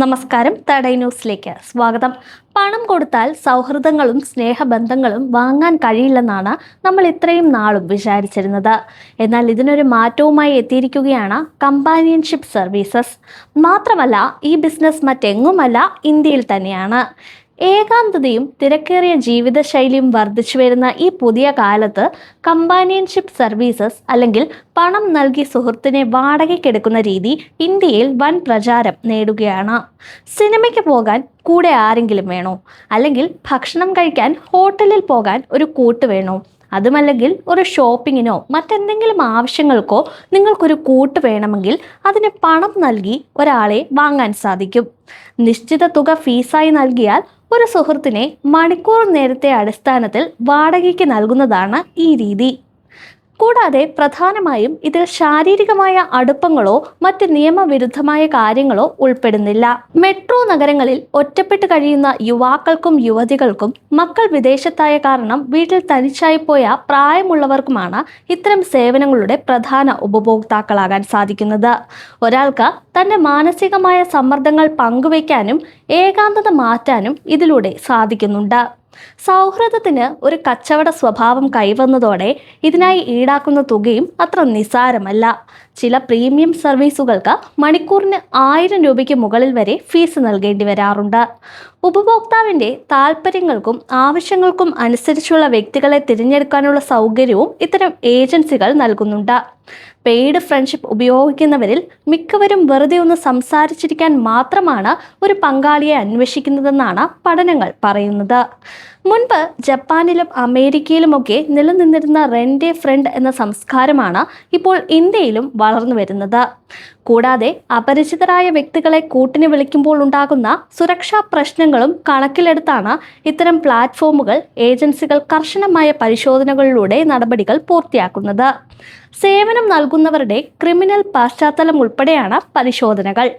നമസ്കാരം, തടൈ ന്യൂസിലേക്ക് സ്വാഗതം. പണം കൊടുത്താൽ സൗഹൃദങ്ങളും സ്നേഹബന്ധങ്ങളും വാങ്ങാൻ കഴിയില്ലെന്നാണ് നമ്മൾ ഇത്രയും നാളും വിചാരിച്ചിരുന്നത്. എന്നാൽ ഇതിനൊരു മാറ്റവുമായി എത്തിയിരിക്കുകയാണ് കമ്പാനിയൻഷിപ്പ് സർവീസസ്. മാത്രമല്ല, ഈ ബിസിനസ് മറ്റെങ്ങുമല്ല, ഇന്ത്യയിൽ തന്നെയാണ്. ഏകാന്തതയും തിരക്കേറിയ ജീവിതശൈലിയും വർദ്ധിച്ചു വരുന്ന ഈ പുതിയ കാലത്ത് കമ്പാനിയൻഷിപ്പ് സർവീസസ് അല്ലെങ്കിൽ പണം നൽകി സുഹൃത്തിനെ വാടകയ്ക്കെടുക്കുന്ന രീതി ഇന്ത്യയിൽ വൻ പ്രചാരം നേടുകയാണ്. സിനിമയ്ക്ക് പോകാൻ കൂടെ ആരെങ്കിലും വേണോ? അല്ലെങ്കിൽ ഭക്ഷണം കഴിക്കാൻ ഹോട്ടലിൽ പോകാൻ ഒരു കൂട്ട് വേണോ? അതുമല്ലെങ്കിൽ ഒരു ഷോപ്പിങ്ങിനോ മറ്റെന്തെങ്കിലും ആവശ്യങ്ങൾക്കോ നിങ്ങൾക്കൊരു കൂട്ട് വേണമെങ്കിൽ അതിന് പണം നൽകി ഒരാളെ വാങ്ങാൻ സാധിക്കും. നിശ്ചിത തുക ഫീസായി നൽകിയാൽ ഒരു സുഹൃത്തിനെ മണിക്കൂർ നേരത്തെ അടിസ്ഥാനത്തിൽ വാടകയ്ക്ക് നൽകുന്നതാണ് ഈ രീതി. കൂടാതെ പ്രധാനമായും ഇതിൽ ശാരീരികമായ അടുപ്പങ്ങളോ മറ്റ് നിയമവിരുദ്ധമായ കാര്യങ്ങളോ ഉൾപ്പെടുന്നില്ല. മെട്രോ നഗരങ്ങളിൽ ഒറ്റപ്പെട്ട് കഴിയുന്ന യുവാക്കൾക്കും യുവതികൾക്കും മക്കൾ വിദേശത്തായ കാരണം വീട്ടിൽ തനിച്ചായി പോയ പ്രായമുള്ളവർക്കുമാണ് ഇത്തരം സേവനങ്ങളുടെ പ്രധാന ഉപഭോക്താക്കളാകാൻ സാധിക്കുന്നത്. ഒരാൾക്ക് തന്റെ മാനസികമായ സമ്മർദ്ദങ്ങൾ പങ്കുവയ്ക്കാനും ഏകാന്തത മാറ്റാനും ഇതിലൂടെ സാധിക്കുന്നുണ്ട്. സൗഹൃദത്തിന് ഒരു കച്ചവട സ്വഭാവം കൈവന്നതോടെ ഇതിനായി ഈടാക്കുന്ന തുകയും അത്ര നിസ്സാരമല്ല. ചില പ്രീമിയം സർവീസുകൾക്ക് മണിക്കൂറിന് 1000 രൂപയ്ക്ക് മുകളിൽ വരെ ഫീസ് നൽകേണ്ടി വരാറുണ്ട്. ഉപഭോക്താവിൻ്റെ താൽപ്പര്യങ്ങൾക്കും ആവശ്യങ്ങൾക്കും അനുസരിച്ചുള്ള വ്യക്തികളെ തിരഞ്ഞെടുക്കാനുള്ള സൗകര്യവും ഇത്തരം ഏജൻസികൾ നൽകുന്നുണ്ട്. പെയ്ഡ് ഫ്രണ്ട്ഷിപ്പ് ഉപയോഗിക്കുന്നവരിൽ മിക്കവരും വെറുതെ ഒന്ന് സംസാരിച്ചിരിക്കാൻ മാത്രമാണ് ഒരു പങ്കാളിയെ അന്വേഷിക്കുന്നതെന്നാണ് പഠനങ്ങൾ പറയുന്നത്. മുൻപ് ജപ്പാനിലും അമേരിക്കയിലുമൊക്കെ നിലനിന്നിരുന്ന റെന്റ് എ ഫ്രണ്ട് എന്ന സംസ്കാരമാണ് ഇപ്പോൾ ഇന്ത്യയിലും വളർന്നു വരുന്നത്. കൂടാതെ അപരിചിതരായ വ്യക്തികളെ കൂട്ടിന് വിളിക്കുമ്പോൾ ഉണ്ടാകുന്ന സുരക്ഷാ പ്രശ്നങ്ങളും കണക്കിലെടുത്താണ് ഇത്തരം പ്ലാറ്റ്ഫോമുകൾ ഏജൻസികൾ കർശനമായ പരിശോധനകളിലൂടെ നടപടികൾ പൂർത്തിയാക്കുന്നത്. സേവനം നൽകുന്നവരുടെ ക്രിമിനൽ പശ്ചാത്തലം ഉൾപ്പെടെയാണ് പരിശോധനകൾ.